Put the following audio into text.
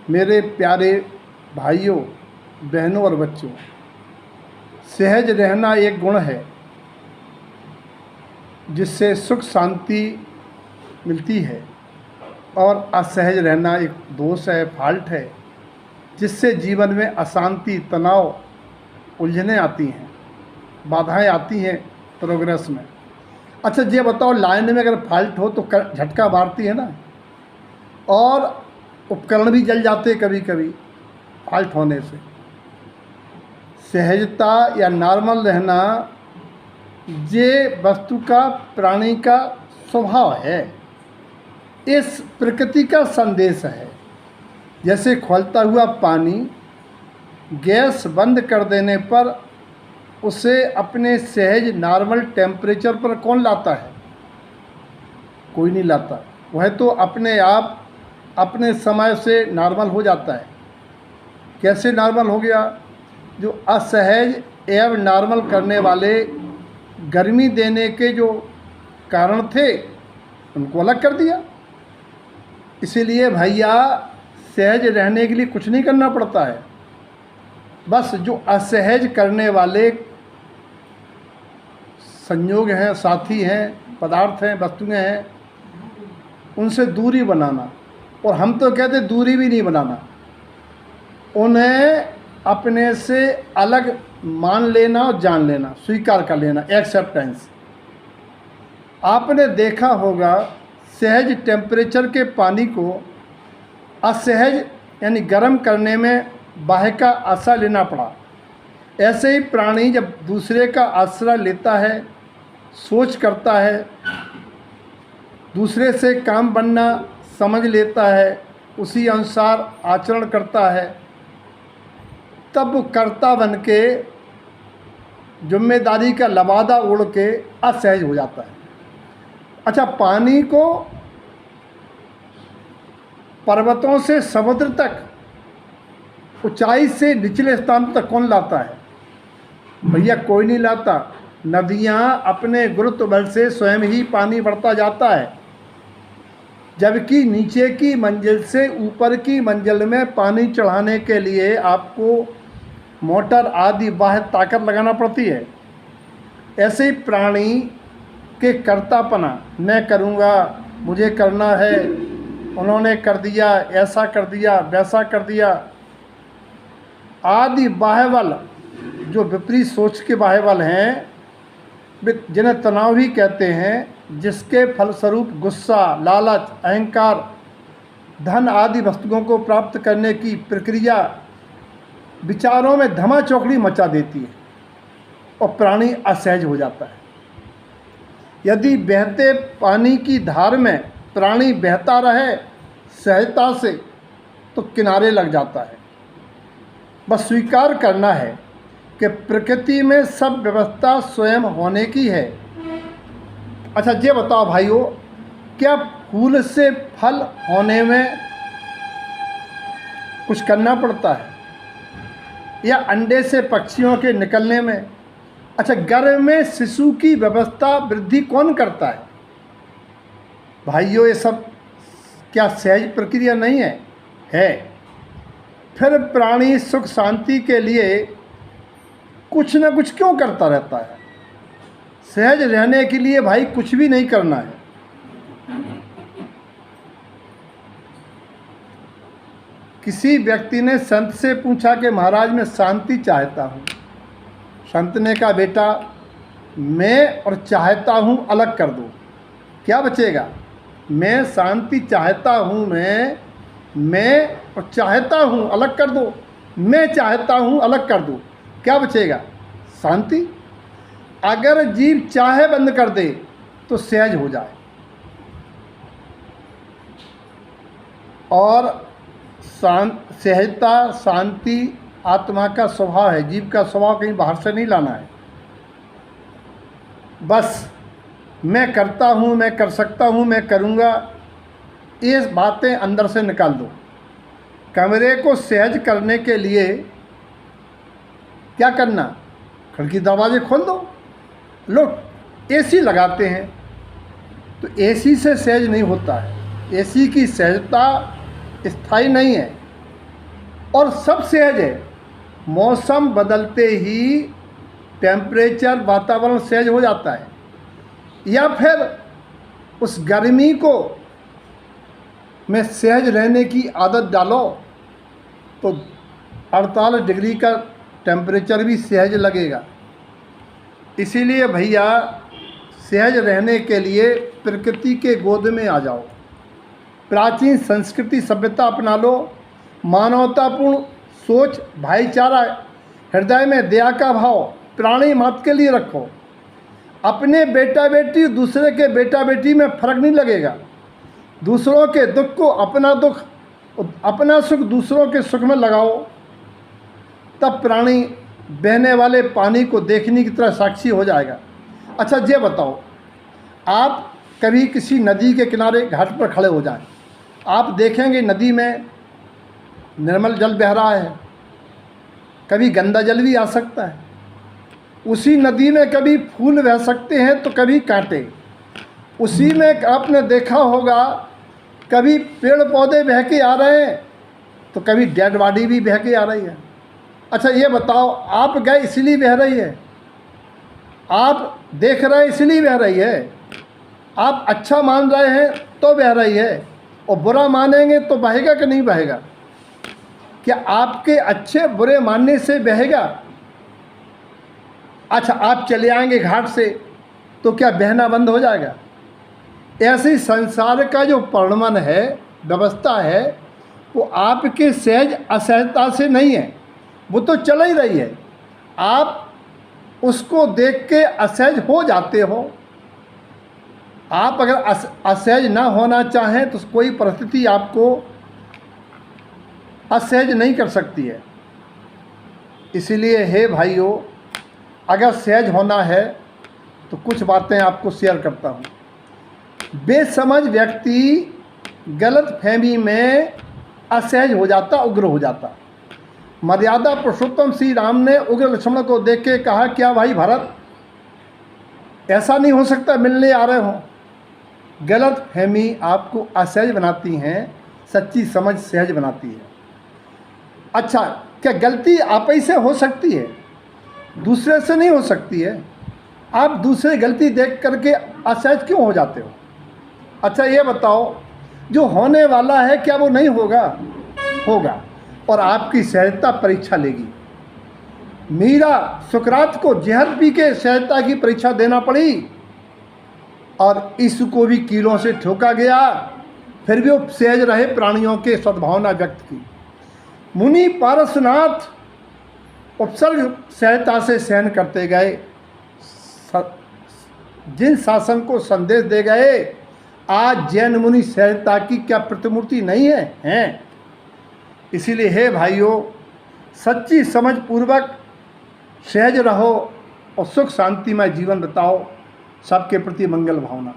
मेरे प्यारे भाइयों, बहनों और बच्चों, सहज रहना एक गुण है जिससे सुख शांति मिलती है, और असहज रहना एक दोष है, फॉल्ट है, जिससे जीवन में अशांति, तनाव, उलझनें आती हैं, बाधाएं आती हैं प्रोग्रेस में। अच्छा ये बताओ, लाइन में अगर फॉल्ट हो तो झटका मारती है ना, और उपकरण भी जल जाते कभी कभी फॉल्ट होने से। सहजता या नॉर्मल रहना ये वस्तु का, प्राणी का स्वभाव है, इस प्रकृति का संदेश है। जैसे खौलता हुआ पानी गैस बंद कर देने पर उसे अपने सहज नॉर्मल टेम्परेचर पर कौन लाता है? कोई नहीं लाता। वह तो अपने आप अपने समय से नॉर्मल हो जाता है। कैसे नॉर्मल हो गया? जो असहज एवं नॉर्मल करने वाले गर्मी देने के जो कारण थे उनको अलग कर दिया। इसीलिए भैया सहज रहने के लिए कुछ नहीं करना पड़ता है, बस जो असहज करने वाले संयोग हैं, साथी हैं, पदार्थ हैं, वस्तुएं हैं, उनसे दूरी बनाना। और हम तो कहते दूरी भी नहीं बनाना, उन्हें अपने से अलग मान लेना और जान लेना, स्वीकार कर लेना, एक्सेप्टेंस। आपने देखा होगा सहज टेम्परेचर के पानी को असहज यानी गर्म करने में बाह्य का आश्रय लेना पड़ा। ऐसे ही प्राणी जब दूसरे का आश्रय लेता है, सोच करता है, दूसरे से काम बनना समझ लेता है, उसी अनुसार आचरण करता है, तब वो कर्ता बन के जिम्मेदारी का लबादा उड़ के असहज हो जाता है। अच्छा, पानी को पर्वतों से समुद्र तक, ऊंचाई से निचले स्थान तक कौन लाता है? भैया कोई नहीं लाता। नदियाँ अपने गुरुत्व बल से स्वयं ही पानी बढ़ता जाता है, जबकि नीचे की मंजिल से ऊपर की मंजिल में पानी चढ़ाने के लिए आपको मोटर आदि बाह्य ताकत लगाना पड़ती है। ऐसे ही प्राणी के कर्तापना, मैं करूँगा, मुझे करना है, उन्होंने कर दिया, ऐसा कर दिया, वैसा कर दिया आदि बाह्य बल, जो विपरीत सोच के बाह्य बल हैं, जिन्हें तनाव भी कहते हैं, जिसके फलस्वरूप गुस्सा, लालच, अहंकार, धन आदि वस्तुओं को प्राप्त करने की प्रक्रिया विचारों में धमा चौकड़ी मचा देती है और प्राणी असहज हो जाता है। यदि बहते पानी की धार में प्राणी बहता रहे सहजता से तो किनारे लग जाता है। बस स्वीकार करना है कि प्रकृति में सब व्यवस्था स्वयं होने की है। अच्छा ये बताओ भाइयों, क्या फूल से फल होने में कुछ करना पड़ता है, या अंडे से पक्षियों के निकलने में? अच्छा, गर्भ में शिशु की व्यवस्था वृद्धि कौन करता है? भाइयों ये सब क्या सहज प्रक्रिया नहीं है? है। फिर प्राणी सुख शांति के लिए कुछ न कुछ क्यों करता रहता है? सहज रहने के लिए भाई कुछ भी नहीं करना है। किसी व्यक्ति ने संत से पूछा कि महाराज मैं शांति चाहता हूँ। संत ने कहा बेटा मैं और चाहता हूँ अलग कर दो, क्या बचेगा? मैं शांति चाहता हूँ, मैं और चाहता हूँ अलग कर दो, मैं चाहता हूँ अलग कर दो, क्या बचेगा? शांति। अगर जीव चाहे बंद कर दे तो सहज हो जाए। और सहजता, शांति आत्मा का स्वभाव है, जीव का स्वभाव कहीं बाहर से नहीं लाना है। बस मैं करता हूँ, मैं कर सकता हूँ, मैं करूँगा, ये बातें अंदर से निकाल दो। कमरे को सहज करने के लिए क्या करना? खिड़की दरवाजे खोल दो। लोग एसी लगाते हैं तो एसी से सहज नहीं होता है। एसी की सहजता स्थायी नहीं है, और सब सहज है। मौसम बदलते ही टेम्परेचर, वातावरण सहज हो जाता है। या फिर उस गर्मी को में सहज रहने की आदत डालो तो 48 डिग्री का टेम्परेचर भी सहज लगेगा। इसीलिए भैया सहज रहने के लिए प्रकृति के गोद में आ जाओ, प्राचीन संस्कृति सभ्यता अपना लो, मानवतापूर्ण सोच, भाईचारा, हृदय में दया का भाव प्राणी मात्र के लिए रखो। अपने बेटा बेटी, दूसरे के बेटा बेटी में फर्क नहीं लगेगा। दूसरों के दुख को अपना दुख, अपना सुख दूसरों के सुख में लगाओ, तब प्राणी बहने वाले पानी को देखने की तरह साक्षी हो जाएगा। अच्छा ये बताओ, आप कभी किसी नदी के किनारे घाट पर खड़े हो जाएं, आप देखेंगे नदी में निर्मल जल बह रहा है, कभी गंदा जल भी आ सकता है। उसी नदी में कभी फूल बह सकते हैं तो कभी कांटे। उसी में आपने देखा होगा कभी पेड़ पौधे बह के आ रहे हैं तो कभी डेड बॉडी भी बह के आ रही है। अच्छा ये बताओ, आप गए इसलिए बह रही है, आप देख रहे हैं इसलिए बह रही है, आप अच्छा मान रहे हैं तो बह रही है, और बुरा मानेंगे तो बहेगा कि नहीं बहेगा? क्या आपके अच्छे बुरे मानने से बहेगा? अच्छा आप चले आएंगे घाट से तो क्या बहना बंद हो जाएगा? ऐसे ही संसार का जो परिणमन है, व्यवस्था है, वो आपके सहज असहजता से नहीं है, वो तो चल ही रही है। आप उसको देख के असहज हो जाते हो। आप अगर असहज ना होना चाहें तो कोई परिस्थिति आपको असहज नहीं कर सकती है। इसीलिए हे भाइयों, अगर सहज होना है तो कुछ बातें आपको शेयर करता हूँ। बेसमझ व्यक्ति गलत फहमी में असहज हो जाता, उग्र हो जाता। मर्यादा पुरुषोत्तम श्री राम ने उग्र लक्ष्मण को देख के कहा, क्या भाई भरत, ऐसा नहीं हो सकता, मिलने आ रहे हो। गलत फहमी आपको असहज बनाती हैं, सच्ची समझ सहज बनाती है। अच्छा, क्या गलती आप ही से हो सकती है, दूसरे से नहीं हो सकती है? आप दूसरे गलती देख करके असहज क्यों हो जाते हो? अच्छा ये बताओ, जो होने वाला है क्या वो नहीं होगा? होगा, और आपकी सहजता परीक्षा लेगी। मीरा सुकरात को जहर पी के सहजता की परीक्षा देना पड़ी, और इसको भी कीलों से ठोका गया, फिर भी वो सहज रहे, प्राणियों के सद्भावना व्यक्त की। मुनि पारसनाथ उपसर्ग सहजता से सहन करते गए, जिन शासन को संदेश दे गए। आज जैन मुनि सहजता की क्या प्रतिमूर्ति नहीं है? हैं। इसीलिए हे भाइयों, सच्ची समझ पूर्वक सहज रहो और सुख शांतिमय जीवन बिताओ। सबके प्रति मंगल भावना।